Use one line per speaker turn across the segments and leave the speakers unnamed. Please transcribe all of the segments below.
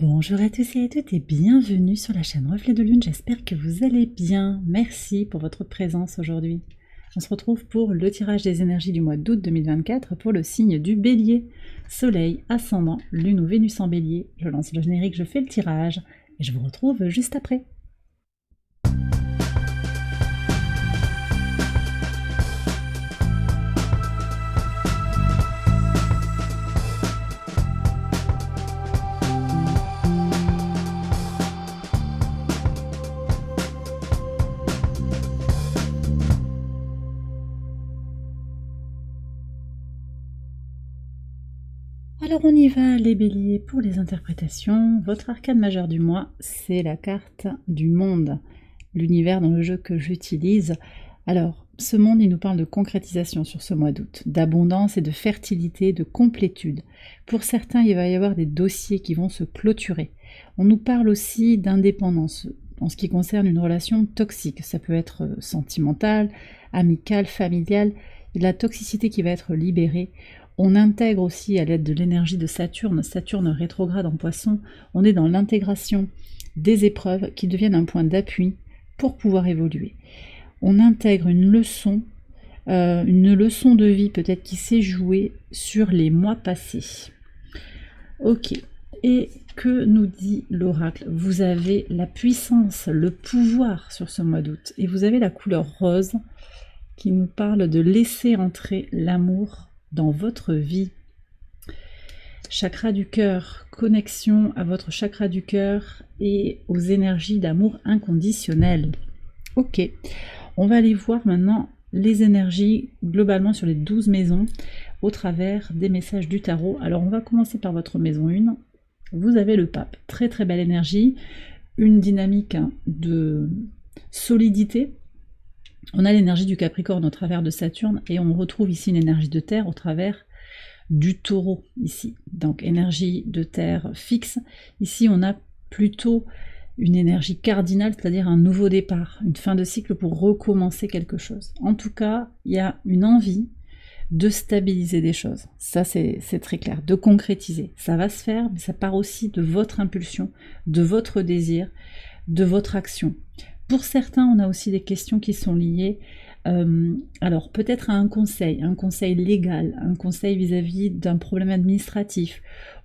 Bonjour à tous et à toutes et bienvenue sur la chaîne Reflet de Lune, j'espère que vous allez bien. Merci pour votre présence aujourd'hui. On se retrouve pour le tirage des énergies du mois d'août 2024 pour le signe du Bélier. Soleil, ascendant, Lune ou Vénus en Bélier. Je lance le générique, je fais le tirage et je vous retrouve juste après. Alors on y va les béliers pour les interprétations. Votre arcane majeur du mois, c'est la carte du monde, l'univers dans le jeu que j'utilise. Alors, ce monde, il nous parle de concrétisation sur ce mois d'août, d'abondance et de fertilité, de complétude. Pour certains, il va y avoir des dossiers qui vont se clôturer. On nous parle aussi d'indépendance en ce qui concerne une relation toxique. Ça peut être sentimentale, amicale, familiale, de la toxicité qui va être libérée. On intègre aussi à l'aide de l'énergie de Saturne rétrograde en Poisson, on est dans l'intégration des épreuves qui deviennent un point d'appui pour pouvoir évoluer. On intègre une leçon de vie peut-être qui s'est jouée sur les mois passés. Ok, et que nous dit l'oracle? Vous avez la puissance, le pouvoir sur ce mois d'août, et vous avez la couleur rose qui nous parle de laisser entrer l'amour dans votre vie. Chakra du cœur, connexion à votre chakra du cœur et aux énergies d'amour inconditionnel. Ok, on va aller voir maintenant les énergies globalement sur les 12 maisons au travers des messages du tarot. Alors on va commencer par votre maison 1. Vous avez le pape, très très belle énergie, une dynamique de solidité. On a l'énergie du Capricorne au travers de Saturne et on retrouve ici une énergie de terre au travers du taureau ici. Donc énergie de terre fixe. Ici on a plutôt une énergie cardinale, c'est-à-dire un nouveau départ, une fin de cycle pour recommencer quelque chose. En tout cas, il y a une envie de stabiliser des choses. Ça c'est très clair, de concrétiser. Ça va se faire, mais ça part aussi de votre impulsion, de votre désir, de votre action. Pour certains, on a aussi des questions qui sont liées, alors peut-être à un conseil légal, un conseil vis-à-vis d'un problème administratif,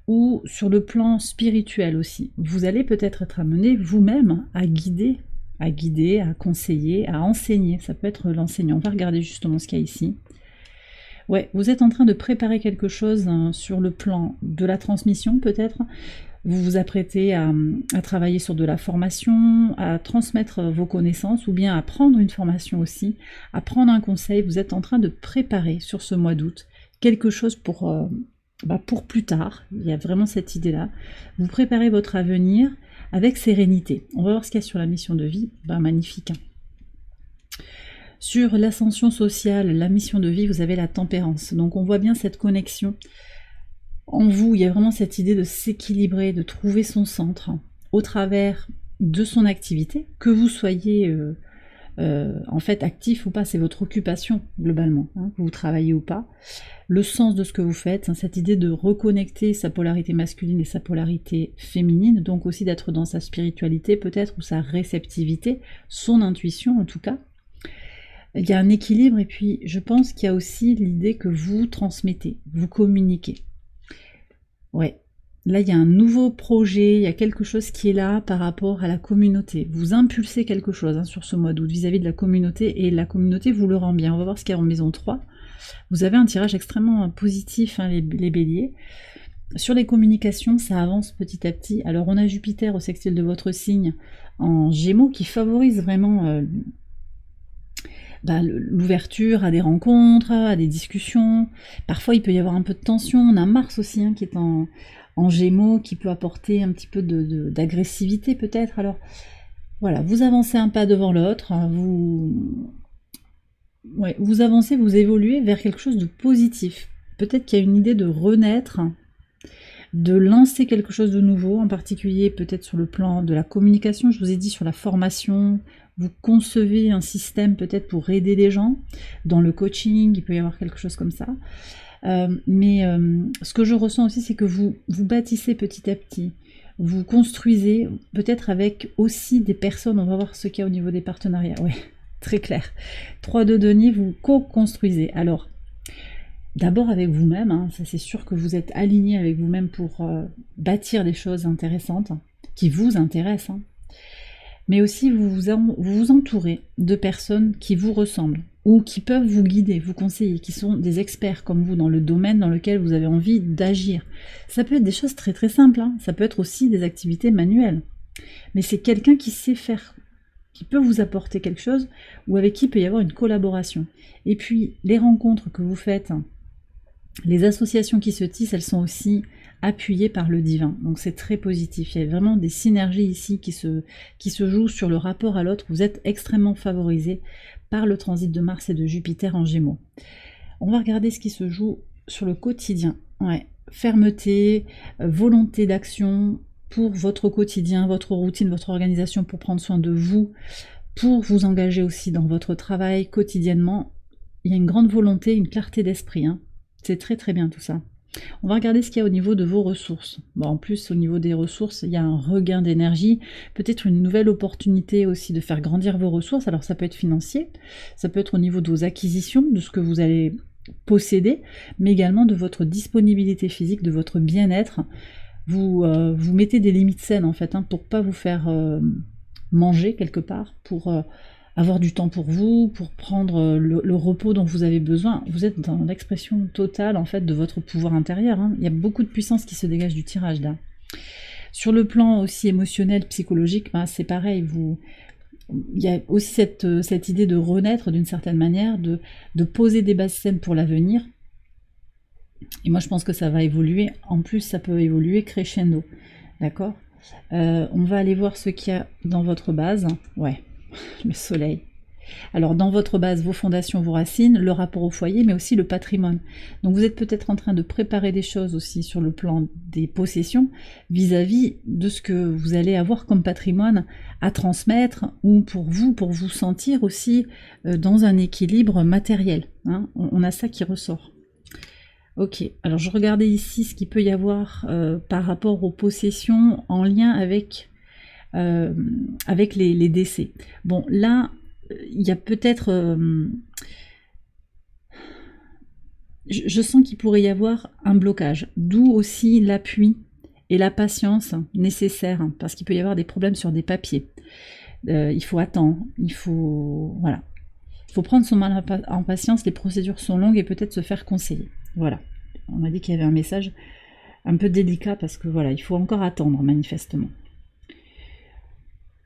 ou sur le plan spirituel aussi. Vous allez peut-être être amené vous-même à guider, à conseiller, à enseigner. Ça peut être l'enseignant. On va regarder justement ce qu'il y a ici. Ouais, vous êtes en train de préparer quelque chose sur le plan de la transmission peut-être. Vous vous apprêtez à travailler sur de la formation, à transmettre vos connaissances ou bien à prendre une formation aussi, à prendre un conseil. Vous êtes en train de préparer sur ce mois d'août quelque chose pour plus tard. Il y a vraiment cette idée-là. Vous préparez votre avenir avec sérénité. On va voir ce qu'il y a sur la mission de vie. Magnifique. Sur l'ascension sociale, la mission de vie, vous avez la tempérance. Donc on voit bien cette connexion. En vous, il y a vraiment cette idée de s'équilibrer, de trouver son centre au travers de son activité, que vous soyez en fait actif ou pas, c'est votre occupation globalement, que vous travaillez ou pas, le sens de ce que vous faites, cette idée de reconnecter sa polarité masculine et sa polarité féminine, donc aussi d'être dans sa spiritualité peut-être, ou sa réceptivité, son intuition en tout cas. Il y a un équilibre et puis je pense qu'il y a aussi l'idée que vous transmettez, vous communiquez. Ouais, là il y a un nouveau projet, il y a quelque chose qui est là par rapport à la communauté. Vous impulsez quelque chose sur ce mois d'août vis-à-vis de la communauté et la communauté vous le rend bien. On va voir ce qu'il y a en maison 3. Vous avez un tirage extrêmement positif, les béliers. Sur les communications, ça avance petit à petit. Alors on a Jupiter au sextile de votre signe en Gémeaux qui favorise vraiment l'ouverture à des rencontres, à des discussions. Parfois il peut y avoir un peu de tension. On a Mars aussi qui est en Gémeaux, qui peut apporter un petit peu d'agressivité peut-être. Alors voilà, vous avancez un pas devant l'autre, vous avancez, vous évoluez vers quelque chose de positif. Peut-être qu'il y a une idée de renaître, de lancer quelque chose de nouveau, en particulier peut-être sur le plan de la communication. Je vous ai dit sur la formation, vous concevez un système peut-être pour aider les gens, dans le coaching, il peut y avoir quelque chose comme ça. Mais ce que je ressens aussi, c'est que vous bâtissez petit à petit vous construisez, peut-être avec aussi des personnes, on va voir ce qu'il y a au niveau des partenariats, ouais, très clair. 3 de denier, vous co-construisez. Alors, d'abord avec vous-même, hein, ça c'est sûr que vous êtes aligné avec vous-même pour bâtir des choses intéressantes, qui vous intéressent, hein. Mais aussi vous entourez de personnes qui vous ressemblent, ou qui peuvent vous guider, vous conseiller, qui sont des experts comme vous dans le domaine dans lequel vous avez envie d'agir. Ça peut être des choses très très simples, hein. Ça peut être aussi des activités manuelles. Mais c'est quelqu'un qui sait faire, qui peut vous apporter quelque chose, ou avec qui il peut y avoir une collaboration. Et puis, les rencontres que vous faites, les associations qui se tissent, elles sont aussi appuyées par le divin. Donc c'est très positif. Il y a vraiment des synergies ici qui se jouent sur le rapport à l'autre. Vous êtes extrêmement favorisé par le transit de Mars et de Jupiter en Gémeaux. On va regarder ce qui se joue sur le quotidien. Ouais. Fermeté, volonté d'action pour votre quotidien, votre routine, votre organisation, pour prendre soin de vous, pour vous engager aussi dans votre travail quotidiennement. Il y a une grande volonté, une clarté d'esprit, hein. C'est très très bien tout ça. On va regarder ce qu'il y a au niveau de vos ressources. Bon, en plus, au niveau des ressources, il y a un regain d'énergie, peut-être une nouvelle opportunité aussi de faire grandir vos ressources. Alors ça peut être financier, ça peut être au niveau de vos acquisitions, de ce que vous allez posséder, mais également de votre disponibilité physique, de votre bien-être. Vous mettez des limites saines en fait, hein, pour pas vous faire manger quelque part, pour avoir du temps pour vous, pour prendre le repos dont vous avez besoin. Vous êtes dans l'expression totale en fait de votre pouvoir intérieur, hein. Il y a beaucoup de puissance qui se dégage du tirage là. Sur le plan aussi émotionnel, psychologique, ben, c'est pareil, il y a aussi cette idée de renaître d'une certaine manière, de poser des bases saines pour l'avenir. Et moi je pense que ça va évoluer, en plus ça peut évoluer crescendo, d'accord. On va aller voir ce qu'il y a dans votre base, ouais. Le soleil. Alors dans votre base, vos fondations, vos racines, le rapport au foyer, mais aussi le patrimoine. Donc vous êtes peut-être en train de préparer des choses aussi sur le plan des possessions vis-à-vis de ce que vous allez avoir comme patrimoine à transmettre, ou pour vous sentir aussi dans un équilibre matériel, hein. On a ça qui ressort. Ok, alors je regardais ici ce qu'il peut y avoir par rapport aux possessions en lien avec les décès. Bon, là, il y a peut-être... je sens qu'il pourrait y avoir un blocage, d'où aussi l'appui et la patience nécessaires, parce qu'il peut y avoir des problèmes sur des papiers. Il faut attendre, il faut... Voilà. Il faut prendre son mal en patience, les procédures sont longues et peut-être se faire conseiller. Voilà. On m'a dit qu'il y avait un message un peu délicat, parce que voilà, il faut encore attendre, manifestement.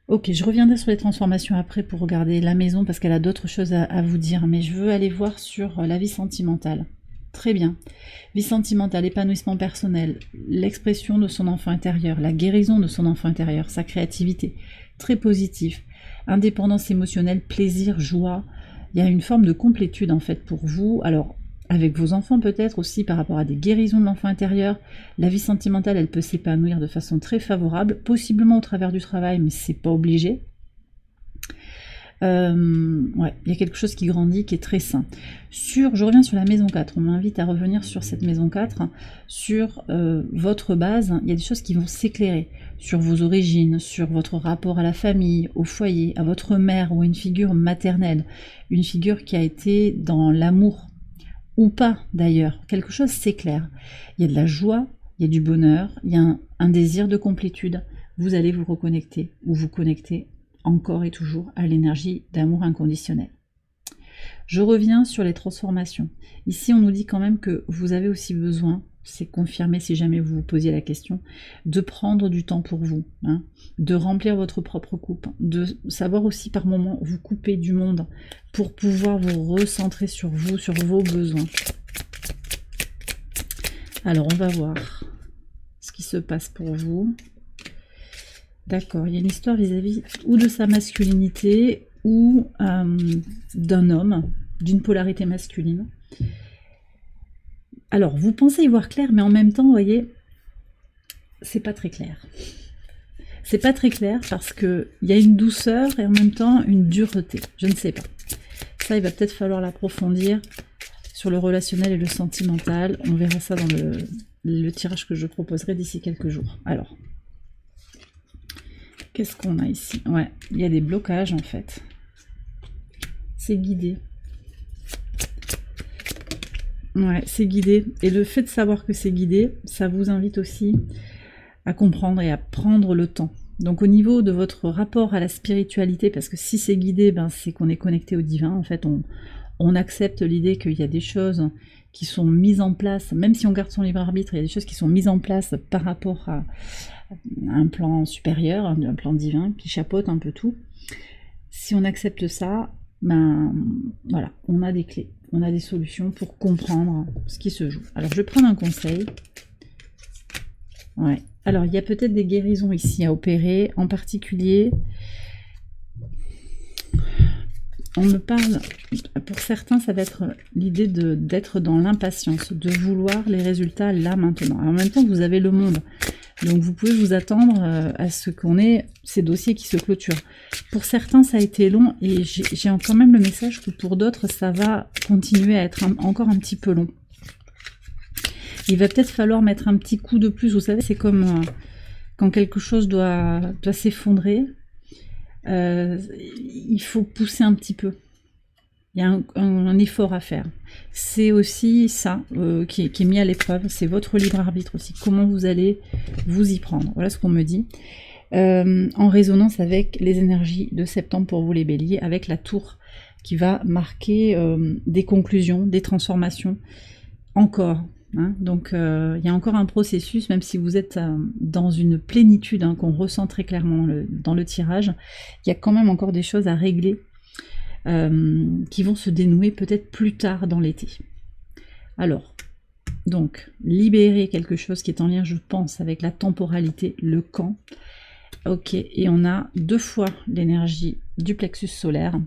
Ok, je reviendrai sur les transformations après pour regarder la maison, parce qu'elle a d'autres choses à vous dire, mais je veux aller voir sur la vie sentimentale. Très bien. Vie sentimentale, épanouissement personnel, l'expression de son enfant intérieur, la guérison de son enfant intérieur, sa créativité, très positif. Indépendance émotionnelle, plaisir, joie. Il y a une forme de complétude en fait pour vous. Alors, avec vos enfants peut-être aussi par rapport à des guérisons de l'enfant intérieur. La vie sentimentale, elle peut s'épanouir de façon très favorable, possiblement au travers du travail, mais c'est pas obligé. Ouais, il y a quelque chose qui grandit, qui est très sain. Je reviens sur la maison 4, on m'invite à revenir sur cette maison 4, sur votre base. Il y a des choses qui vont s'éclairer sur vos origines, sur votre rapport à la famille, au foyer, à votre mère ou à une figure maternelle, une figure qui a été dans l'amour, ou pas d'ailleurs, quelque chose s'éclaire. Il y a de la joie, il y a du bonheur, il y a un désir de complétude. Vous allez vous reconnecter ou vous connecter encore et toujours à l'énergie d'amour inconditionnel. Je reviens sur les transformations. Ici, on nous dit quand même que vous avez aussi besoin, c'est confirmé si jamais vous vous posiez la question, de prendre du temps pour vous, hein, de remplir votre propre coupe, de savoir aussi par moments vous couper du monde pour pouvoir vous recentrer sur vous, sur vos besoins. Alors, on va voir ce qui se passe pour vous. D'accord, il y a une histoire vis-à-vis ou de sa masculinité ou d'un homme, d'une polarité masculine. Alors, vous pensez y voir clair, mais en même temps, vous voyez, c'est pas très clair. C'est pas très clair parce qu'il y a une douceur et en même temps une dureté. Je ne sais pas. Ça, il va peut-être falloir l'approfondir sur le relationnel et le sentimental. On verra ça dans le tirage que je proposerai d'ici quelques jours. Alors, Qu'est-ce qu'on a ici? Ouais, il y a des blocages en fait. C'est guidé. Ouais, c'est guidé. Et le fait de savoir que c'est guidé, ça vous invite aussi à comprendre et à prendre le temps. Donc au niveau de votre rapport à la spiritualité, parce que si c'est guidé, ben, c'est qu'on est connecté au divin. En fait, on accepte l'idée qu'il y a des choses qui sont mises en place, même si on garde son libre arbitre, il y a des choses qui sont mises en place par rapport à un plan supérieur, un plan divin qui chapeaute un peu tout. Si on accepte ça, ben voilà, on a des clés, on a des solutions pour comprendre ce qui se joue. Alors je vais prendre un conseil. Ouais. Alors il y a peut-être des guérisons ici à opérer, en particulier. On me parle, pour certains, ça va être l'idée d'être dans l'impatience, de vouloir les résultats là, maintenant. Alors, en même temps, vous avez le monde, donc vous pouvez vous attendre à ce qu'on ait ces dossiers qui se clôturent. Pour certains, ça a été long, et j'ai quand même le message que pour d'autres, ça va continuer à être encore un petit peu long. Il va peut-être falloir mettre un petit coup de plus, vous savez, c'est comme quand quelque chose doit s'effondrer. Il faut pousser un petit peu. Il y a un effort à faire. C'est aussi ça qui est mis à l'épreuve. C'est votre libre arbitre aussi. Comment vous allez vous y prendre. Voilà ce qu'on me dit. En résonance avec les énergies de septembre pour vous les béliers, avec la tour qui va marquer des conclusions, des transformations. Encore. Hein, donc il y a encore un processus, même si vous êtes dans une plénitude qu'on ressent très clairement dans le tirage, il y a quand même encore des choses à régler qui vont se dénouer peut-être plus tard dans l'été. Alors, donc, libérer quelque chose qui est en lien, je pense, avec la temporalité, le camp. Ok, et on a 2 fois l'énergie du plexus solaire.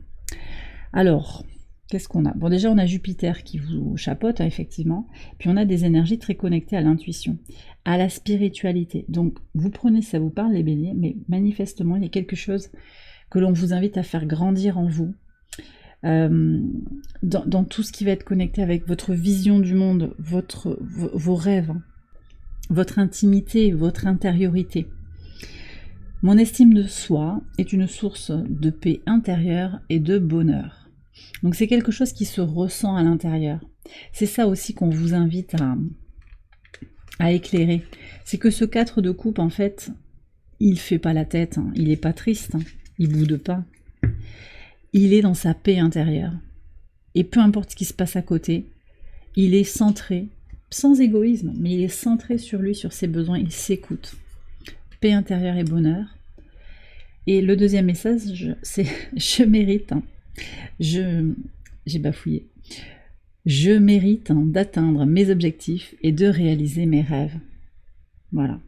Alors, qu'est-ce qu'on a? Bon, déjà, on a Jupiter qui vous chapeaute, hein, effectivement. Puis, on a des énergies très connectées à l'intuition, à la spiritualité. Donc, vous prenez, ça vous parle, les béliers, mais manifestement, il y a quelque chose que l'on vous invite à faire grandir en vous. Dans tout ce qui va être connecté avec votre vision du monde, vos rêves, votre intimité, votre intériorité. Mon estime de soi est une source de paix intérieure et de bonheur. Donc c'est quelque chose qui se ressent à l'intérieur. C'est ça aussi qu'on vous invite à éclairer. C'est que ce 4 de coupe, en fait, il fait pas la tête, hein. Il n'est pas triste, hein. Il boude pas. Il est dans sa paix intérieure. Et peu importe ce qui se passe à côté, il est centré, sans égoïsme, mais il est centré sur lui, sur ses besoins, il s'écoute. Paix intérieure et bonheur. Et le deuxième message, c'est « je mérite ». J'ai bafouillé. Je mérite d'atteindre mes objectifs et de réaliser mes rêves. Voilà.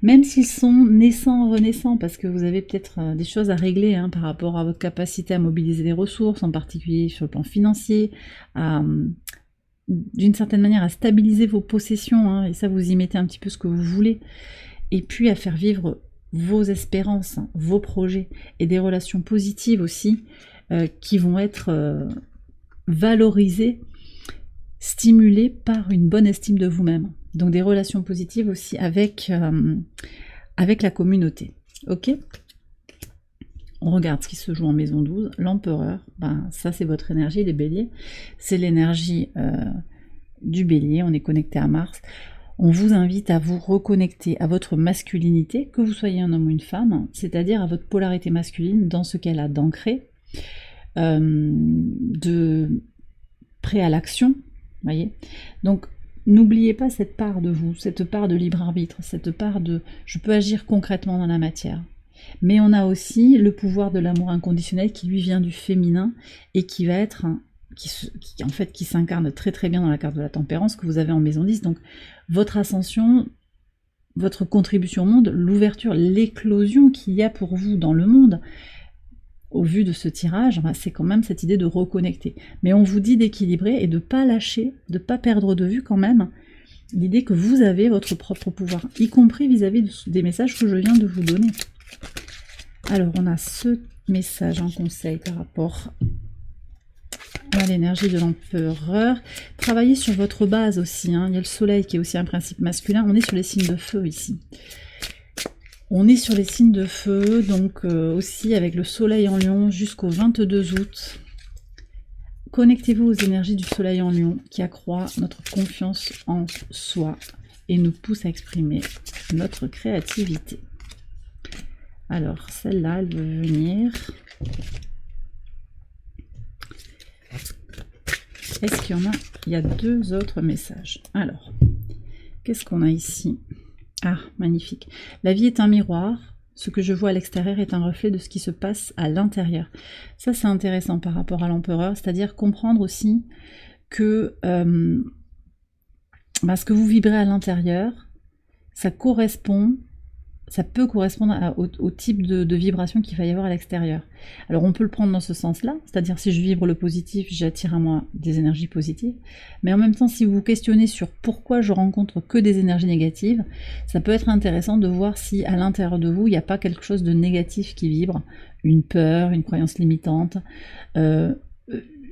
Même s'ils sont naissants, renaissants, parce que vous avez peut-être des choses à régler par rapport à votre capacité à mobiliser des ressources, en particulier sur le plan financier, d'une certaine manière à stabiliser vos possessions, et ça vous y mettez un petit peu ce que vous voulez, et puis à faire vivre vos espérances, vos projets, et des relations positives aussi, qui vont être valorisées, stimulées par une bonne estime de vous-même. Donc des relations positives aussi avec la communauté. Ok ? On regarde ce qui se joue en maison 12. L'empereur, ça c'est votre énergie, les béliers. C'est l'énergie du bélier, on est connecté à Mars. On vous invite à vous reconnecter à votre masculinité, que vous soyez un homme ou une femme, c'est-à-dire à votre polarité masculine dans ce qu'elle a d'ancré, de prêt à l'action, voyez. Donc, n'oubliez pas cette part de vous, cette part de libre arbitre, cette part de « je peux agir concrètement dans la matière ». Mais on a aussi le pouvoir de l'amour inconditionnel qui lui vient du féminin et qui va être, qui s'incarne très très bien dans la carte de la tempérance que vous avez en maison 10. Donc, votre ascension, votre contribution au monde, l'ouverture, l'éclosion qu'il y a pour vous dans le monde, au vu de ce tirage, c'est quand même cette idée de reconnecter. Mais on vous dit d'équilibrer et de ne pas lâcher, de ne pas perdre de vue quand même l'idée que vous avez votre propre pouvoir, y compris vis-à-vis des messages que je viens de vous donner. Alors, on a ce message en conseil par rapport à l'énergie de l'empereur. Travaillez sur votre base aussi. Il y a le soleil qui est aussi un principe masculin. On est sur les signes de feu ici. On est sur les signes de feu, donc aussi avec le soleil en Lion jusqu'au 22 août. Connectez-vous aux énergies du soleil en Lion qui accroît notre confiance en soi et nous pousse à exprimer notre créativité. Alors, celle-là, elle veut venir. Est-ce qu'il y en a? Il y a 2 autres messages. Alors, qu'est-ce qu'on a ici? Ah, magnifique. La vie est un miroir. Ce que je vois à l'extérieur est un reflet de ce qui se passe à l'intérieur. Ça, c'est intéressant par rapport à l'empereur, c'est-à-dire comprendre aussi que ce que vous vibrez à l'intérieur, ça peut correspondre au type de vibration qu'il va y avoir à l'extérieur. Alors on peut le prendre dans ce sens-là, c'est-à-dire si je vibre le positif, j'attire à moi des énergies positives, mais en même temps si vous vous questionnez sur pourquoi je rencontre que des énergies négatives, ça peut être intéressant de voir si à l'intérieur de vous, il n'y a pas quelque chose de négatif qui vibre, une peur, une croyance limitante, une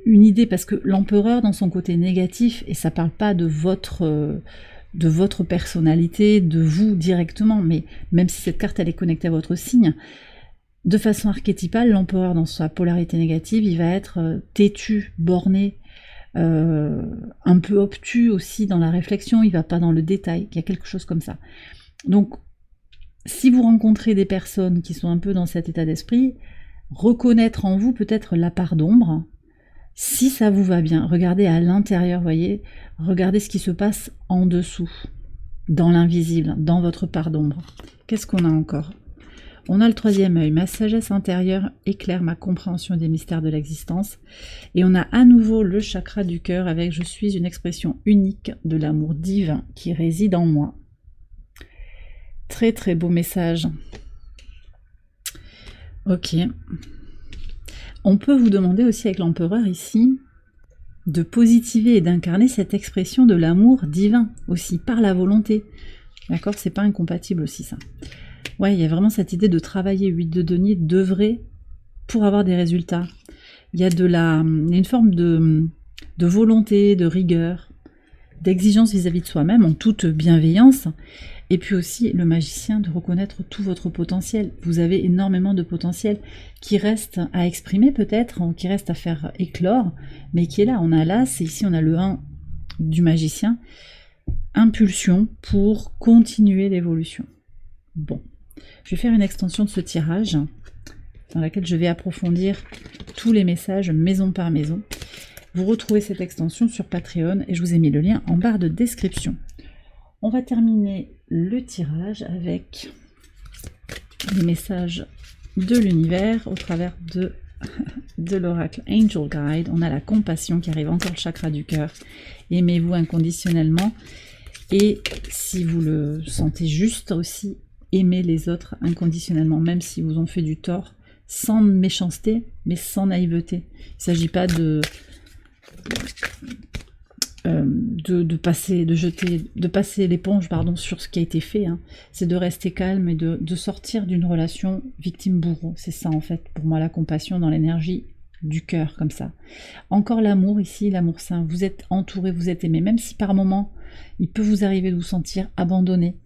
idée, parce que l'empereur dans son côté négatif, et ça parle pas de votre personnalité, de vous directement, mais même si cette carte elle est connectée à votre signe, de façon archétypale, l'empereur dans sa polarité négative, il va être têtu, borné, un peu obtus aussi dans la réflexion, il va pas dans le détail, il y a quelque chose comme ça. Donc, si vous rencontrez des personnes qui sont un peu dans cet état d'esprit, reconnaître en vous peut-être la part d'ombre. Si ça vous va bien, regardez à l'intérieur, voyez, regardez ce qui se passe en dessous, dans l'invisible, dans votre part d'ombre. Qu'est-ce qu'on a encore? On a le 3e œil, ma sagesse intérieure éclaire ma compréhension des mystères de l'existence. Et on a à nouveau le chakra du cœur avec je suis une expression unique de l'amour divin qui réside en moi. Très très beau message. Ok. On peut vous demander aussi avec l'empereur ici de positiver et d'incarner cette expression de l'amour divin aussi par la volonté. D'accord? C'est pas incompatible aussi ça. Ouais, il y a vraiment cette idée de travailler 8 de denier, d'œuvrer pour avoir des résultats. Il y a une forme de volonté, de rigueur, d'exigence vis-à-vis de soi-même en toute bienveillance. Et puis aussi le magicien de reconnaître tout votre potentiel. Vous avez énormément de potentiel qui reste à exprimer peut-être, qui reste à faire éclore, mais qui est là. On a là, c'est ici on a le 1 du magicien, impulsion pour continuer l'évolution. Bon, je vais faire une extension de ce tirage dans laquelle je vais approfondir tous les messages maison par maison. Vous retrouvez cette extension sur Patreon et je vous ai mis le lien en barre de description. On va terminer le tirage avec les messages de l'univers au travers de l'oracle Angel Guide. On a la compassion qui arrive, encore le chakra du cœur. Aimez-vous inconditionnellement. Et si vous le sentez juste aussi, aimez les autres inconditionnellement, même si vous ont fait du tort, sans méchanceté, mais sans naïveté. Il ne s'agit pas de passer l'éponge sur ce qui a été fait, hein. C'est de rester calme et de sortir d'une relation victime-bourreau. C'est ça en fait pour moi la compassion dans l'énergie du cœur comme ça. Encore l'amour ici, l'amour sain. Vous êtes entouré, vous êtes aimé, même si par moment il peut vous arriver de vous sentir abandonné,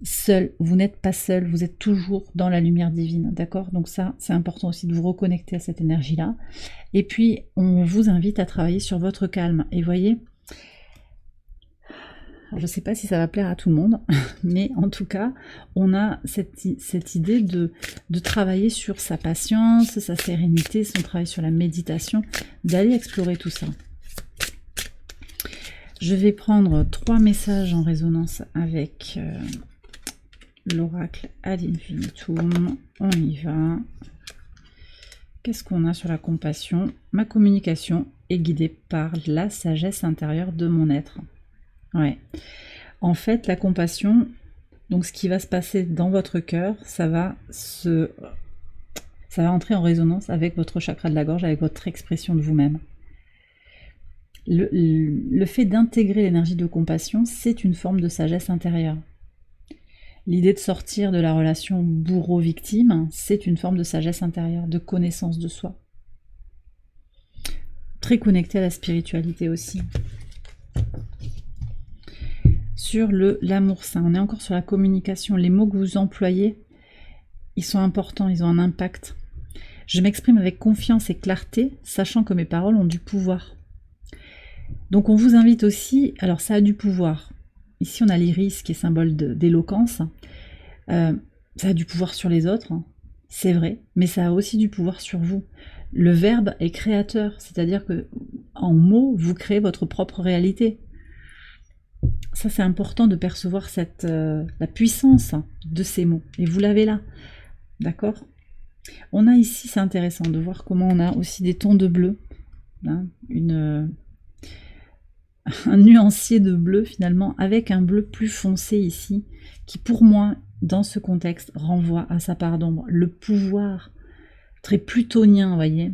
seul. Vous n'êtes pas seul, vous êtes toujours dans la lumière divine, d'accord? Donc ça, c'est important aussi de vous reconnecter à cette énergie-là. Et puis, on vous invite à travailler sur votre calme. Et voyez, je ne sais pas si ça va plaire à tout le monde, mais en tout cas, on a cette idée de travailler sur sa patience, sa sérénité, son travail sur la méditation, d'aller explorer tout ça. Je vais prendre 3 messages en résonance avec l'oracle Ad Infinitum. On y va. Qu'est-ce qu'on a sur la compassion? Ma communication est guidée par la sagesse intérieure de mon être. Ouais. En fait, la compassion, donc ce qui va se passer dans votre cœur, ça va entrer en résonance avec votre chakra de la gorge, avec votre expression de vous-même. Le fait d'intégrer l'énergie de compassion, c'est une forme de sagesse intérieure. L'idée de sortir de la relation bourreau-victime, c'est une forme de sagesse intérieure, de connaissance de soi. Très connecté à la spiritualité aussi. Sur l'amour sain, on est encore sur la communication. Les mots que vous employez ils sont importants, ils ont un impact. Je m'exprime avec confiance et clarté, sachant que mes paroles ont du pouvoir. Donc on vous invite aussi, alors ça a du pouvoir. Ici on a l'iris qui est symbole d'éloquence. Ça a du pouvoir sur les autres, hein, c'est vrai, mais ça a aussi du pouvoir sur vous. Le verbe est créateur, c'est-à-dire que en mots, vous créez votre propre réalité. Ça, c'est important de percevoir la puissance de ces mots. Et vous l'avez là, d'accord? On a ici, c'est intéressant de voir comment on a aussi des tons de bleu, hein, un nuancier de bleu finalement, avec un bleu plus foncé ici, qui pour moi, dans ce contexte, renvoie à sa part d'ombre. Le pouvoir très plutonien, vous voyez,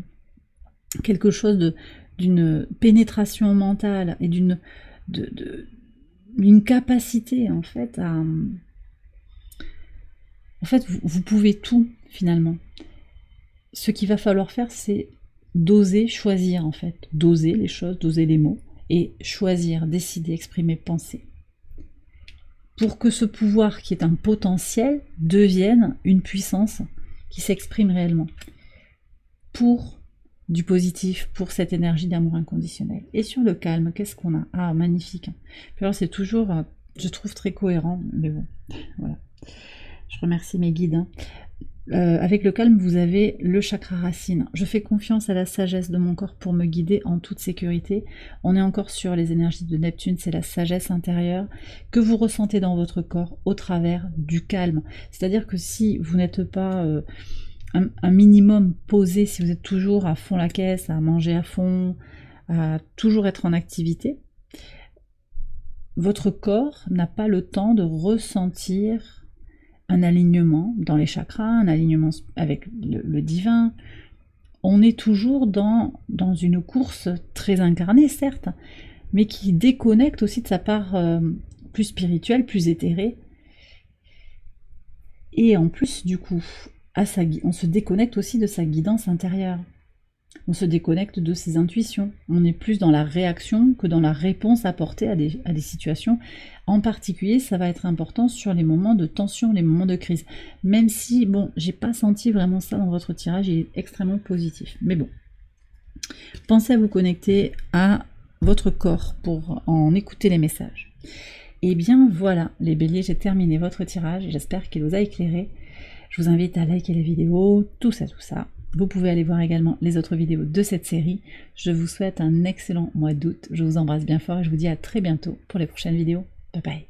quelque chose d'une pénétration mentale et d'une capacité en fait à... En fait, vous pouvez tout finalement. Ce qu'il va falloir faire, c'est d'oser choisir en fait, d'oser les choses, d'oser les mots, et choisir, décider, exprimer, penser. Pour que ce pouvoir qui est un potentiel devienne une puissance qui s'exprime réellement. Pour du positif, pour cette énergie d'amour inconditionnel. Et sur le calme, qu'est-ce qu'on a? Ah, magnifique. Puis alors c'est toujours, je trouve, très cohérent, mais bon, voilà. Je remercie mes guides. Hein. Avec le calme, vous avez le chakra racine. Je fais confiance à la sagesse de mon corps pour me guider en toute sécurité. On est encore sur les énergies de Neptune, c'est la sagesse intérieure que vous ressentez dans votre corps au travers du calme. C'est-à-dire que si vous n'êtes pas un minimum posé, si vous êtes toujours à fond la caisse, à manger à fond, à toujours être en activité, votre corps n'a pas le temps de ressentir un alignement dans les chakras, un alignement avec le divin. On est toujours dans une course très incarnée, certes, mais qui déconnecte aussi de sa part plus spirituelle, plus éthérée. Et en plus, du coup, on se déconnecte aussi de sa guidance intérieure. On se déconnecte de ses intuitions. On est plus dans la réaction que dans la réponse apportée à des situations. En particulier, ça va être important sur les moments de tension, les moments de crise. Même si, bon, j'ai pas senti vraiment ça dans votre tirage, il est extrêmement positif. Mais bon, pensez à vous connecter à votre corps pour en écouter les messages. Et bien voilà, les béliers, j'ai terminé votre tirage. J'espère qu'il vous a éclairé. Je vous invite à liker la vidéo, tout ça, tout ça. Vous pouvez aller voir également les autres vidéos de cette série. Je vous souhaite un excellent mois d'août. Je vous embrasse bien fort et je vous dis à très bientôt pour les prochaines vidéos. Bye bye.